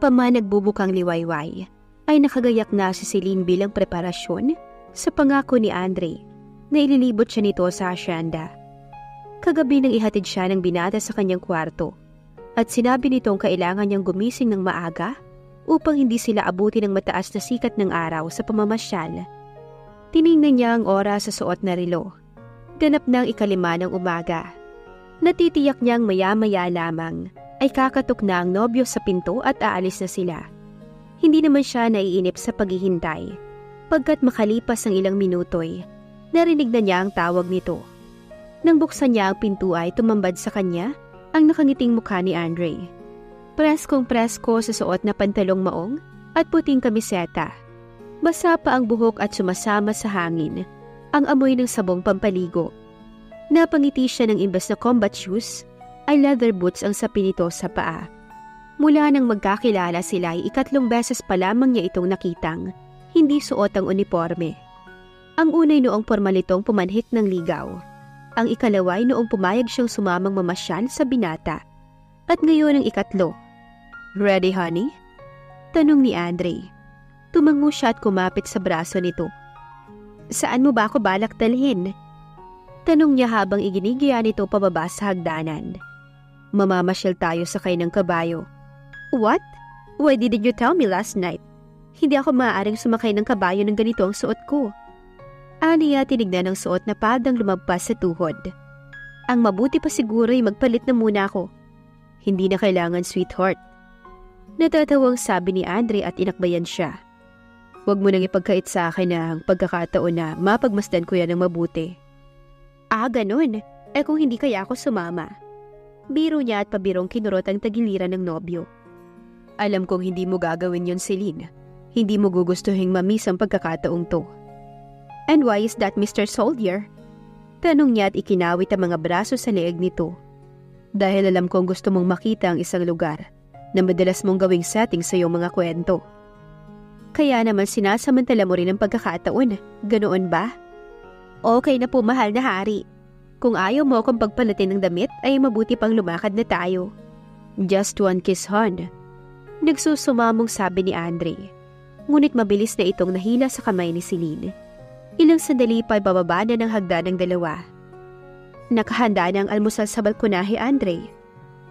pa man nagbubukang liwayway, ay nakagayak na si Celine bilang preparasyon sa pangako ni Andre na ililibot siya nito sa asyenda. Kagabi nang ihatid siya ng binata sa kanyang kwarto at sinabi nitong kailangan niyang gumising ng maaga upang hindi sila abuti ng mataas na sikat ng araw sa pamamasyal. Tiningnan niya ang oras sa suot na relo. Ganap ng 5:05 ng umaga. Natitiyak niyang maya-maya lamang ay kakatok na ang nobyo sa pinto at aalis na sila. Hindi naman siya naiinip sa paghihintay, pagkat makalipas ng ilang minuto'y narinig na niya ang tawag nito. Nang buksan niya ang pinto ay tumambad sa kanya ang nakangiting mukha ni Andre. Preskong presko sa suot na pantalong maong at puting kamiseta. Basa pa ang buhok at sumasama sa hangin ang amoy ng sabong pampaligo. Napangiti siya ng imbes na combat shoes ay leather boots ang sapi nito sa paa. Mula nang magkakilala sila ay 3 beses pa lamang niya itong nakitang hindi suot ang uniforme. Ang unay noong pormalitong pumanhik ng ligaw. Ang ikalaway noong pumayag siyang sumamang mamasyal sa binata. At ngayon ang 3. "Ready, honey?" Tanong ni Andre. Tumango siya at kumapit sa braso nito. "Saan mo ba ako balak dalhin?" Tanong niya habang iginigiya nito pababa sa hagdanan. "Mamamasyal tayo sakay ng kabayo." "What? Why didn't you tell me last night? Hindi ako maaaring sumakay ng kabayo ng ganito ang suot ko." Aniya tinignan ang suot na padang lumagpas sa tuhod. "Ang mabuti pa siguro ay magpalit na muna ako." "Hindi na kailangan, sweetheart." Natatawang sabi ni Andre at inakbayan siya. "Huwag mo nang ipagkait sa akin ang pagkakataon na mapagmasdan ko yan ng mabuti." "Ah, ganun. Kung hindi kaya ako sumama." Biro niya at pabirong kinurot ang tagiliran ng nobyo. "Alam kong hindi mo gagawin yon, Celine. Hindi mo gugustuhin mamiss ang pagkakataong to." "And why is that, Mr. Soldier?" Tanong niya at ikinawit ang mga braso sa leeg nito. "Dahil alam kong gusto mong makita ang isang lugar na madalas mong gawing setting sa iyong mga kwento. Kaya naman sinasamantala mo rin ang pagkakataon, ganoon ba?" "Okay na po, mahal na hari. Kung ayaw mo akong pagpalatin ng damit ay mabuti pang lumakad na tayo." "Just one kiss, hon." Nagsusumamong sabi ni Andre. Ngunit mabilis na itong nahila sa kamay ni Celine. Ilang sandali pa bababa na ng hagdan ng dalawa. "Nakahanda na ang almusal sa balkonahe, Andre,"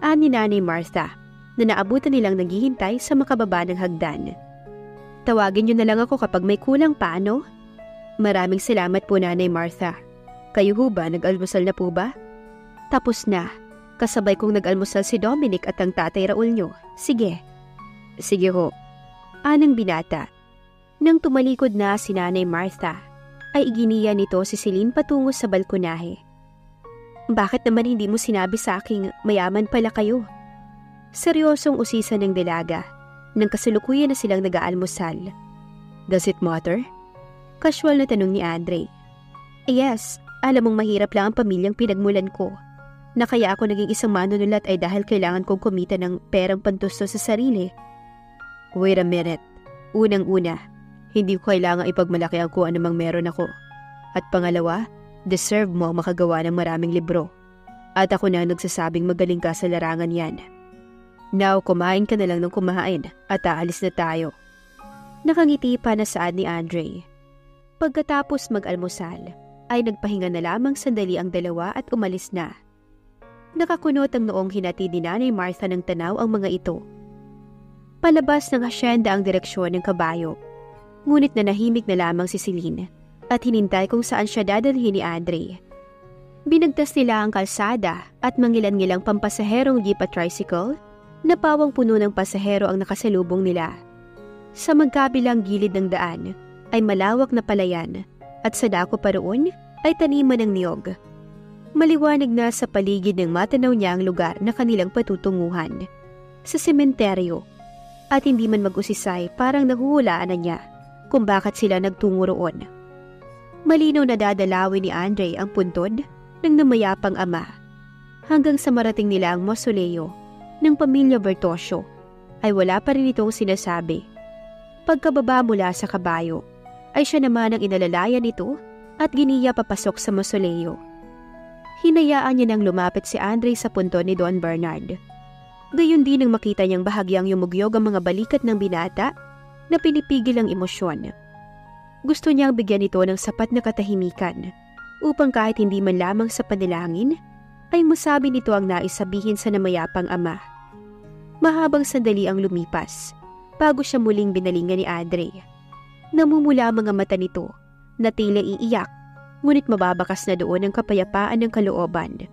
ani Nanay Martha na naabutan nilang naghihintay sa makababa ng hagdan. "Tawagin niyo na lang ako kapag may kulang pa, ano?" "Maraming salamat po, Nanay Martha. Kayo ho ba, nag-almusal na po ba?" "Tapos na. Kasabay kong nag-almusal si Dominic at ang tatay Raul niyo. Sige." "Sige ho." Anang binata. Nang tumalikod na si Nanay Martha, ay iginiya nito si Celine patungo sa balkonahe. "Bakit naman hindi mo sinabi sa aking mayaman pala kayo?" Seryosong usisan ng dalaga nang kasalukuyan na silang nag-aalmusal. "Does it matter?" Casual na tanong ni Andre. "Yes, alam mong mahirap lang ang pamilyang pinagmulan ko. Na kaya ako naging isang manunulat ay dahil kailangan kong kumita ng perang pantusto sa sarili." "Wait a minute. Unang-una, hindi ko kailangang ipagmalaki ang kung anumang meron ako. At pangalawa, deserve mo ang makagawa ng maraming libro. At ako na nagsasabing magaling ka sa larangan yan. Now, kumain ka na lang ng kumain at aalis na tayo." Nakangiti pa na saad ni Andre. Pagkatapos mag-almusal, ay nagpahinga na lamang sandali ang dalawa at umalis na. Nakakunot ang noong hinatid ni Nanay Martha ng tanaw ang mga ito. Palabas ng asyenda ang direksyon ng kabayo. Ngunit nanahimik na lamang si Celine at hinintay kung saan siya dadalhin ni Andre. Binagtas nila ang kalsada at mangilan-ngilang pampasaherong jeep at tricycle na pawang puno ng pasahero ang nakasalubong nila. Sa magkabilang gilid ng daan ay malawak na palayan at sa dako pa roon ay taniman ng niyog. Maliwanag na sa paligid ng matanaw niya ang lugar na kanilang patutunguhan. Sa sementeryo. At hindi man mag-usisay parang nahuhulaan na niya kung bakit sila nagtungo roon. Malinaw na dadalawin ni Andre ang puntod ng namayapang ama. Hanggang sa marating nila ang mausoleo ng pamilya Bertosio ay wala pa rin itong sinasabi. Pagkababa mula sa kabayo ay siya naman ang inalalayan nito at giniya papasok sa mausoleo. Hinayaan niya nang lumapit si Andre sa puntod ni Don Bernard. Gayon din nang makita niyang bahagyang yumugyog ang mga balikat ng binata na pinipigil ang emosyon. Gusto niyang bigyan ito ng sapat na katahimikan upang kahit hindi man lamang sa panalangin ay masabi nito ang nais sabihin sa namayapang ama. Mahabang sandali ang lumipas bago siya muling binalingan ni Andre. Namumula ang mga mata nito na tila iiyak, ngunit mababakas na doon ang kapayapaan ng kalooban.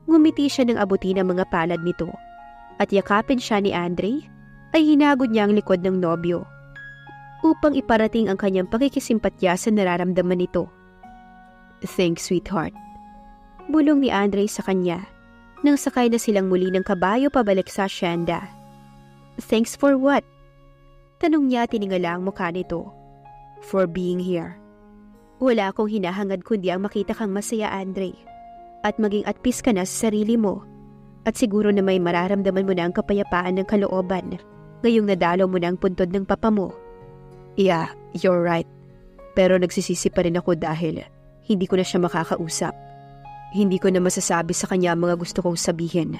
Ngumiti siya ng abuti ng mga palad nito at yakapin siya ni Andre ay hinagod niya ang likod ng nobyo upang iparating ang kanyang pakikisimpatya sa nararamdaman nito. "Thanks, sweetheart." Bulong ni Andre sa kanya nang sakay na silang muli ng kabayo pabalik sa hacienda. "Thanks for what?" Tanong niya tiningala ang mukha nito. "For being here." "Wala akong hinahangad kundi ang makita kang masaya, Andre. At maging at peace ka na sa sarili mo. At siguro na may mararamdaman mo na ang kapayapaan ng kalooban ngayong nadalaw mo na ang puntod ng papa mo." "Yeah, you're right. Pero nagsisisi pa rin ako dahil hindi ko na siya makakausap. Hindi ko na masasabi sa kanya ang mga gusto kong sabihin.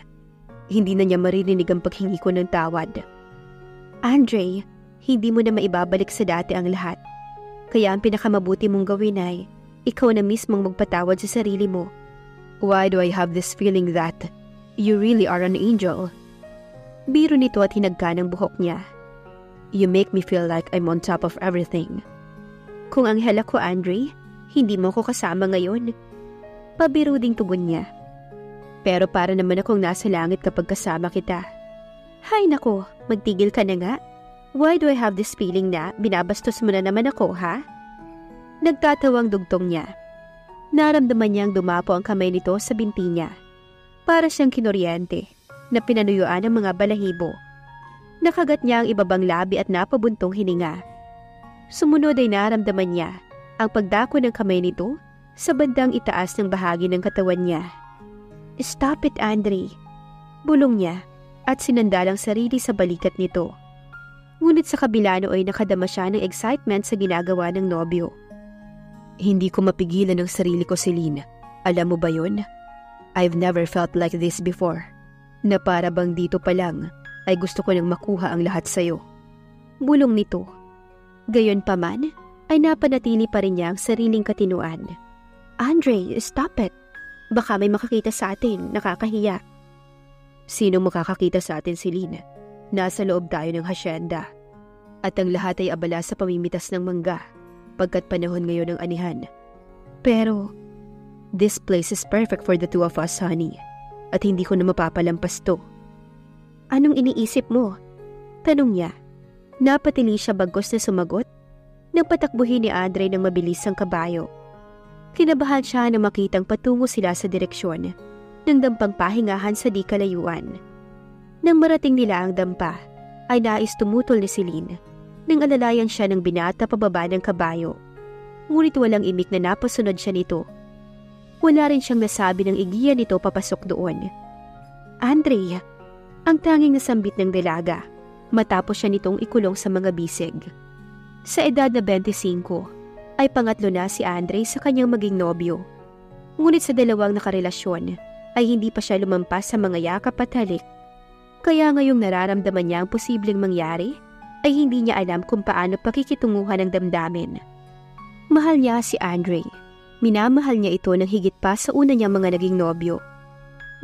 Hindi na niya maririnig ang paghingi ko ng tawad." "Andre, hindi mo na maibabalik sa dati ang lahat. Kaya ang pinakamabuti mong gawin ay ikaw na mismong magpatawad sa sarili mo." "Why do I have this feeling that you really are an angel?" Biro nito at hinagka ng buhok niya. "You make me feel like I'm on top of everything." "Kung anghel ako, Andre, hindi mo ko kasama ngayon." Pabiro ding tugon niya. "Pero para naman akong nasa langit kapag kasama kita." "Hay nako, magtigil ka na nga. Why do I have this feeling na binabastos mo na naman ako, ha?" Nagtatawang dugtong niya. Naramdaman niyang dumapo ang kamay nito sa binti niya. Para siyang kinuryente na pinanuyuan ng mga balahibo. Nakagat niya ang ibabang labi at napabuntong hininga. Sumunod ay naramdaman niya ang pagdako ng kamay nito sa bandang itaas ng bahagi ng katawan niya. "Stop it, Andre." Bulong niya at sinandal ang sarili sa balikat nito. Ngunit sa kabila ay nakadama siya ng excitement sa ginagawa ng nobyo. "Hindi ko mapigilan ang sarili ko, Celine. Alam mo ba yun? I've never felt like this before. Na para bang dito pa lang ay gusto ko nang makuha ang lahat sa'yo." Bulong nito. Gayon pa man, ay napanatili pa rin niya ang sariling katinuan. "Andre, stop it. Baka may makakita sa atin, nakakahiya." "Sino makakakita sa atin, Celine? Nasa loob tayo ng hacienda. At ang lahat ay abala sa pamimitas ng mangga pagkat panahon ngayon ng anihan. Pero, this place is perfect for the two of us, honey. At hindi ko na mapapalampas to." "Anong iniisip mo?" Tanong niya. Napatili siya bagkos na sumagot nang patakbuhin ni Andre ng mabilis ang kabayo. Kinabahan siya na makitang patungo sila sa direksyon ng dampang pahingahan sa di kalayuan. Nang marating nila ang dampa, ay nais tumutol ni Celine nang alalayan siya ng binata pababa ng kabayo. Ngunit walang imik na napasunod siya nito. Wala rin siyang nasabi ng igiya nito papasok doon. "Andre," ang tanging nasambit ng dalaga matapos siya nitong ikulong sa mga bisig. Sa edad na 25, ay pangatlo na si Andre sa kanyang maging nobyo. Ngunit sa dalawang nakarelasyon ay hindi pa siya lumampas sa mga yakap at halik. Kaya ngayong nararamdaman niya ang posibleng mangyari, ay hindi niya alam kung paano pakikitunguhan ng damdamin. Mahal niya si Andre. Minamahal niya ito ng higit pa sa una niyang mga naging nobyo.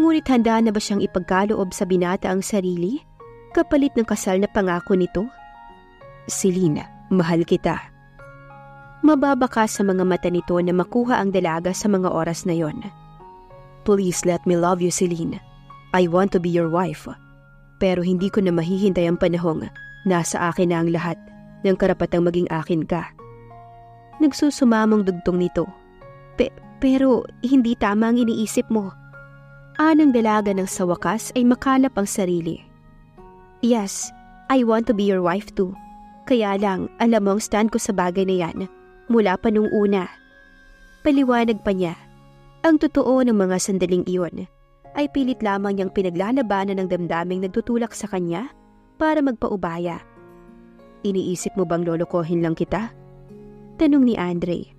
Ngunit handa na ba siyang ipagkaloob sa binata ang sarili, kapalit ng kasal na pangako nito? "Celine, mahal kita." Mababaka sa mga mata nito na makuha ang dalaga sa mga oras na yon. "Please let me love you, Celine. I want to be your wife. Pero hindi ko na mahihintay ang panahong nasa akin na ang lahat ng karapatang maging akin ka." Nagsusumamong dugtong nito. Pero hindi tama ang iniisip mo." Anang dalaga ng sa wakas ay makalap ang sarili. "Yes, I want to be your wife too. Kaya lang, alam mo ang stand ko sa bagay na yan, mula pa nung una." Paliwanag pa niya. Ang totoo ng mga sandaling iyon ay pilit lamang niyang pinaglalabanan ng damdaming nagtutulak sa kanya para magpaubaya. "Iniisip mo bang lolokohin lang kita?" Tanong ni Andre.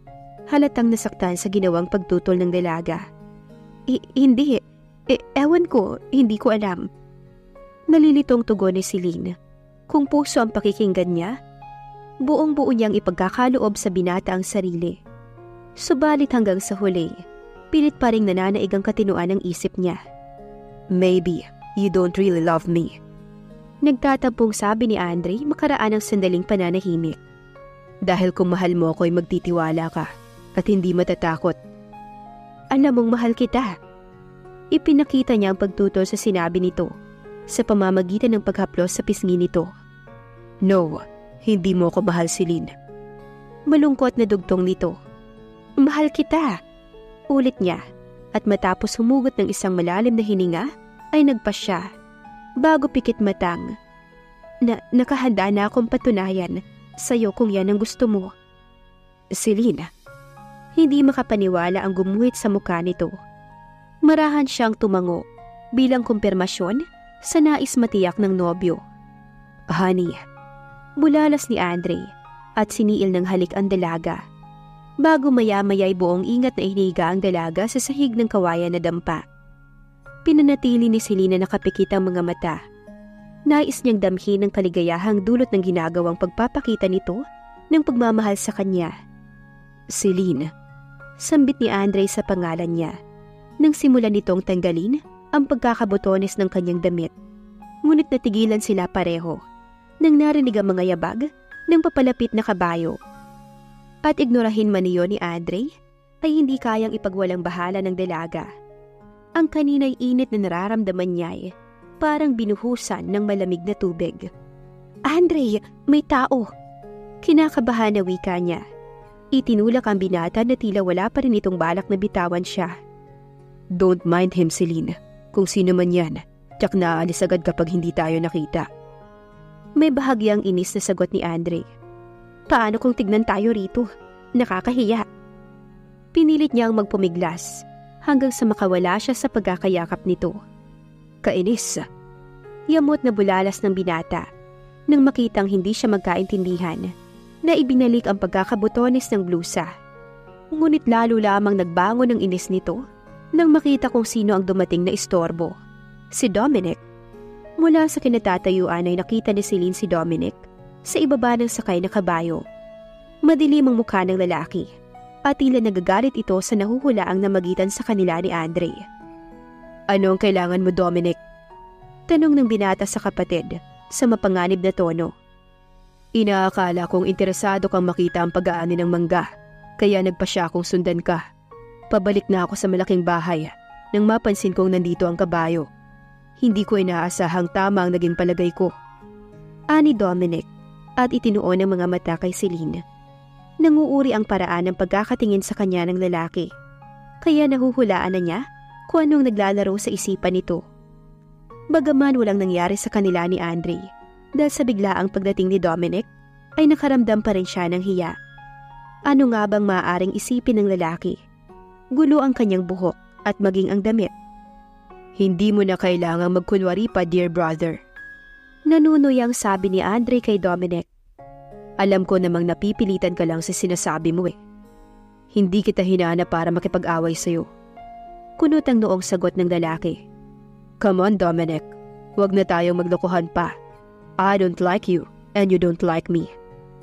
Halatang nasaktan sa ginawang pagtutol ng dalaga. Hindi. Ewan ko, hindi ko alam." Nalilitong tugon ni Celine. Kung puso ang pakikinggan niya, buong-buo niyang ipagkakaloob sa binata ang sarili. Subalit hanggang sa huli, pilit pa ring nananaig ang katinuan ng isip niya. Maybe you don't really love me. Nagtatampong sabi ni Andre makaraan ng sandaling pananahimik. Dahil kung mahal mo ako'y magtitiwala ka at hindi matatakot. Alam mong mahal kita. Ipinakita niya ang pagtutol sa sinabi nito sa pamamagitan ng paghaplos sa pisngi nito. No, hindi mo ko mahal, Celine. Malungkot na dugtong nito. Mahal kita. Ulit niya at matapos humugot ng isang malalim na hininga ay nagpasya. Bago pikit matang. Nakahanda na akong patunayan sa'yo kung yan ang gusto mo. Celine. Hindi makapaniwala ang gumuhit sa mukha nito. Marahan siyang tumango bilang kumpirmasyon sa nais matiyak ng nobyo. Honey, bulalas ni Andre at siniil ng halik ang dalaga. Bago maya-maya'y buong ingat na iniga ang dalaga sa sahig ng kawayan na dampa. Pinanatili ni Celine na nakapikit ang mga mata. Nais niyang damhin ang kaligayahang dulot ng ginagawang pagpapakita nito ng pagmamahal sa kanya. Celine, sambit ni Andre sa pangalan niya. Nang simulan nitong tanggalin ang pagkakabotones ng kanyang damit. Ngunit natigilan sila pareho nang narinig ang mga yabag ng papalapit na kabayo. At ignorahin man niyon ni Andre ay hindi kayang ipagwalang bahala ng dalaga. Ang kanina'y init na nararamdaman niya ay parang binuhusan ng malamig na tubig. Andre, may tao! Kinakabahan na wika niya. Itinulak ang binata na tila wala pa rin itong balak na bitawan siya. Don't mind him, Celine. Kung sino man yan, tiyak na aalis agad kapag hindi tayo nakita. May bahagyang inis na sagot ni Andre. Paano kung tignan tayo rito? Nakakahiya. Pinilit niyang magpumiglas hanggang sa makawala siya sa pagkakayakap nito. Kainis. Yamot na bulalas ng binata nang makitang hindi siya magkaintindihan na ibinalik ang pagkakabutones ng blusa. Ngunit lalo lamang nagbangon ng inis nito nang makita kung sino ang dumating na istorbo. Si Dominic. Mula sa kinatatayuan ay nakita ni Celine si Dominic sa ibaba ng sakay na kabayo. Madilim ang mukha ng lalaki at tila nagagalit ito sa nahuhulaang namagitan sa kanila ni Andre. Anong kailangan mo, Dominic? Tanong ng binata sa kapatid sa mapanganib na tono. Inaakala kong interesado kang makita ang pag-aani ng mangga, kaya nagpasya akong sundan ka. Pabalik na ako sa malaking bahay nang mapansin kong nandito ang kabayo. Hindi ko inaasahang tama ang naging palagay ko. Ani Dominic at itinuon ang mga mata kay Celine. Nanguuri ang paraan ng pagkakatingin sa kanya ng lalaki. Kaya nahuhulaan na niya kung anong naglalaro sa isipan nito. Bagaman walang nangyari sa kanila ni Andre, dahil sa biglaang pagdating ni Dominic, ay nakaramdam pa rin siya ng hiya. Ano nga bang maaaring isipin ng lalaki? Gulo ang kanyang buhok at maging ang damit. Hindi mo na kailangang magkunwari pa, dear brother. Nanunuyang sabi ni Andre kay Dominic. Alam ko namang napipilitan ka lang sa sinasabi mo eh. Hindi kita hinana para makipag-away sa'yo. Kunot ang noong sagot ng lalaki. Come on, Dominic. Huwag na tayong maglokohan pa. I don't like you and you don't like me.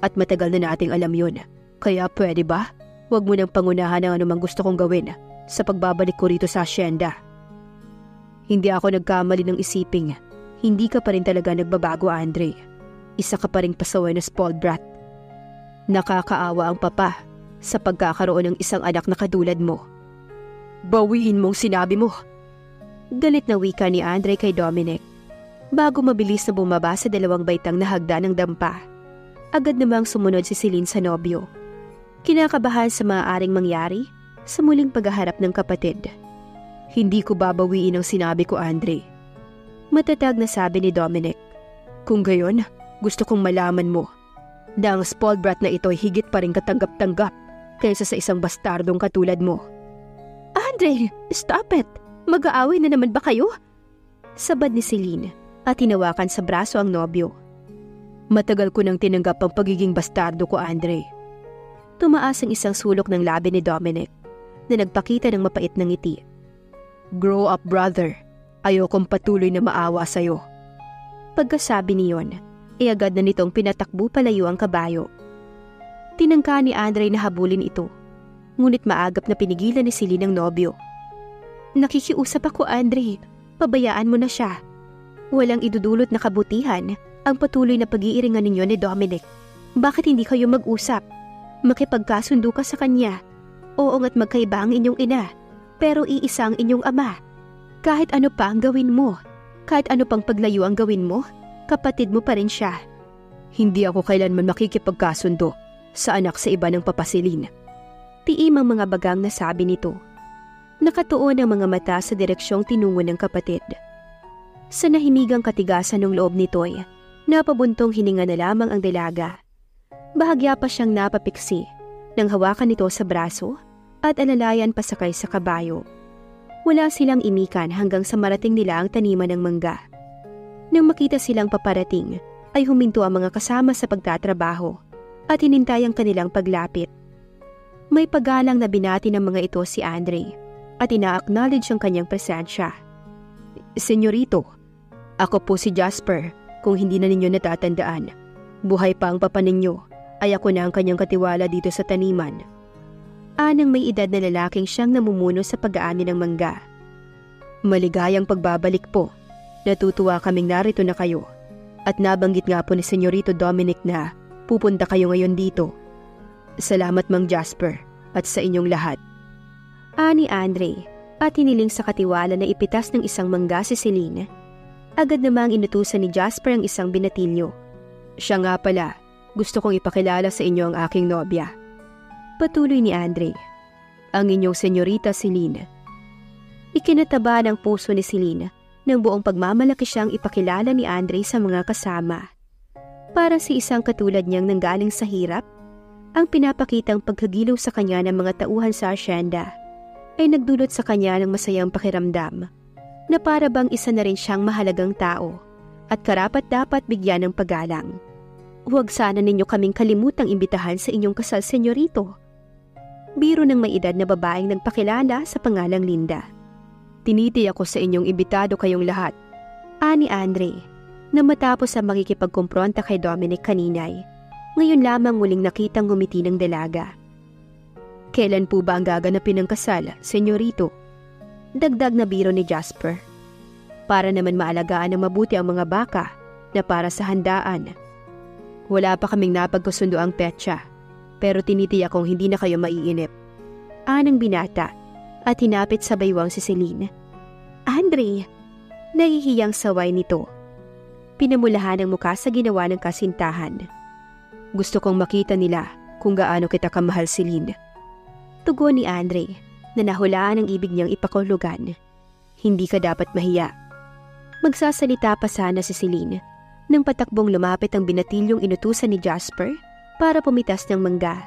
At matagal na nating alam yun. Kaya pwede ba? Huwag mo nang pangunahan ang anumang gusto kong gawin sa pagbabalik ko rito sa asyenda. Hindi ako nagkamali ng isiping. Hindi ka pa rin talaga nagbabago, Andre. Isa ka pa rin pasaway na spoiled brat. Nakakaawa ang papa sa pagkakaroon ng isang anak na katulad mo. Bawiin mong sinabi mo. Galit na wika ni Andre kay Dominic. Bago mabilis na bumaba sa dalawang baitang na hagda ng dampa, agad namang sumunod si Celine sa nobyo. Kinakabahan sa maaaring mangyari sa muling paghaharap ng kapatid. Hindi ko babawiin ang sinabi ko, Andre. Matatag na sabi ni Dominic. Kung gayon, gusto kong malaman mo na ang spoiled brat na ito ay higit pa rin katanggap-tanggap kaysa sa isang bastardong katulad mo. Andre, stop it! Mag-aaway na naman ba kayo? Sabad ni Celine at hinawakan sa braso ang nobyo. Matagal ko nang tinanggap ang pagiging bastardo ko, Andre. Tumaas ang isang sulok ng labi ni Dominic na nagpakita ng mapait na ngiti. Grow up, brother. Ayokong patuloy na maawa sa'yo. Pagkasabi niyon, agad na nitong pinatakbo palayo ang kabayo. Tinangka ni Andre na habulin ito, ngunit maagap na pinigilan ni Celine ang nobyo. Nakikiusap ako, Andre. Pabayaan mo na siya. Walang idudulot na kabutihan ang patuloy na pag-iiringan ninyo ni Dominic. Bakit hindi kayo mag-usap? Makipagkasundo ka sa kanya. Oo nga't magkaiba ang inyong ina, pero iisa ang inyong ama. Kahit ano pa ang gawin mo, kahit ano pang paglayo ang gawin mo, kapatid mo pa rin siya. Hindi ako kailanman makikipagkasundo sa anak sa iba ng papasilin. Tiim ang mga bagang nasabi nito. Nakatuon ang mga mata sa direksyong tinungo ng kapatid. Sa nahimigang katigasan ng loob nito'y napabuntong hininga na lamang ang dalaga. Bahagya pa siyang napapiksi nang hawakan nito sa braso at alalayan pasakay sa kabayo. Wala silang imikan hanggang sa marating nila ang taniman ng mangga. Nang makita silang paparating, ay huminto ang mga kasama sa pagtatrabaho at hinintay ang kanilang paglapit. May paggalang na binati ng mga ito si Andre at ina-acknowledge ang kanyang presensya. Senyorito, ako po si Jasper, kung hindi na ninyo natatandaan. Buhay pa ang papa ninyo, ay ako na ang kanyang katiwala dito sa taniman. Anang may edad na lalaking siyang namumuno sa pag-aani ng mangga. Maligayang pagbabalik po. Natutuwa kaming narito na kayo. At nabanggit nga po ni Senyorito Dominic na pupunta kayo ngayon dito. Salamat Mang Jasper at sa inyong lahat. Ani Andre at hiniling sa katiwala na ipitas ng isang mangga si Celine. Agad namang inutusan ni Jasper ang isang binatilyo. Siya nga pala, gusto kong ipakilala sa inyo ang aking nobya. Patuloy ni Andre. Ang inyong senyorita Celine. Ikinataba ng puso ni Celine nang buong pagmamalaki siyang ipakilala ni Andre sa mga kasama. Para si isang katulad niyang nanggaling sa hirap, ang pinapakitang pagkagiliw sa kanya ng mga tauhan sa asyenda ay nagdulot sa kanya ng masayang pakiramdam na para bang isa na rin siyang mahalagang tao at karapat-dapat bigyan ng paggalang. Huwag sana ninyo kaming kalimutang imbitahan sa inyong kasal, senyorito. Biro ng may edad na babaeng nagpakilala sa pangalang Linda. Tinitiyak ko sa inyong imbitado kayong lahat. Ani Andre, na matapos ang makikipagkumpronta kay Dominic kaninay, ngayon lamang muling nakitang ngumiti ng dalaga. Kailan po ba ang gaganapin ng kasal, senyorito? Dagdag na biro ni Jasper. Para naman maalagaan ng mabuti ang mga baka na para sa handaan. Wala pa kaming napagkasundo ang petsa, pero tinitiyak kong hindi na kayo maiinip. Anang binata at hinapit sa baywang si Celine. Andre, nahihiyang saway nito. Pinamulahan ang muka sa ginawa ng kasintahan. Gusto kong makita nila kung gaano kita kamahal, Celine. Tugon ni Andre na nahulaan ang ibig niyang ipakulugan. Hindi ka dapat mahiya. Magsasalita pa sana si Celine nang patakbong lumapit ang binatilyong inutusan ni Jasper para pumitas ng mangga.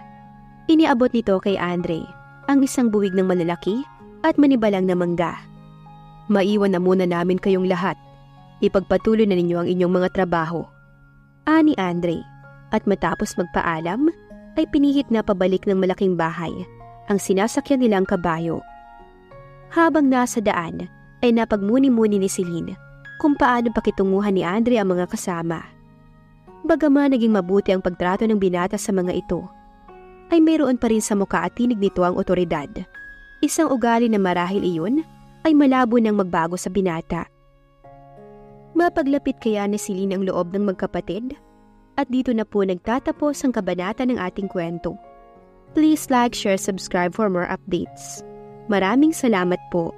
Iniabot nito kay Andre ang isang buwig ng malalaki at manibalang na mangga. Maiwan na muna namin kayong lahat. Ipagpatuloy na ninyo ang inyong mga trabaho. Ani Andre, at matapos magpaalam ay pinihit na pabalik ng malaking bahay ang sinasakyan nilang kabayo. Habang nasa daan ay napagmuni-muni ni Celine kung paano pakitunguhan ni Andre ang mga kasama. Bagaman naging mabuti ang pagtrato ng binata sa mga ito, ay mayroon pa rin sa mukha at tinig nito ang otoridad. Isang ugali na marahil iyon ay malabo nang magbago sa binata. Mapaglapit kaya ni Celine ang loob ng magkapatid? At dito na po nagtatapos ang kabanata ng ating kwento. Please like, share, subscribe for more updates. Maraming salamat po.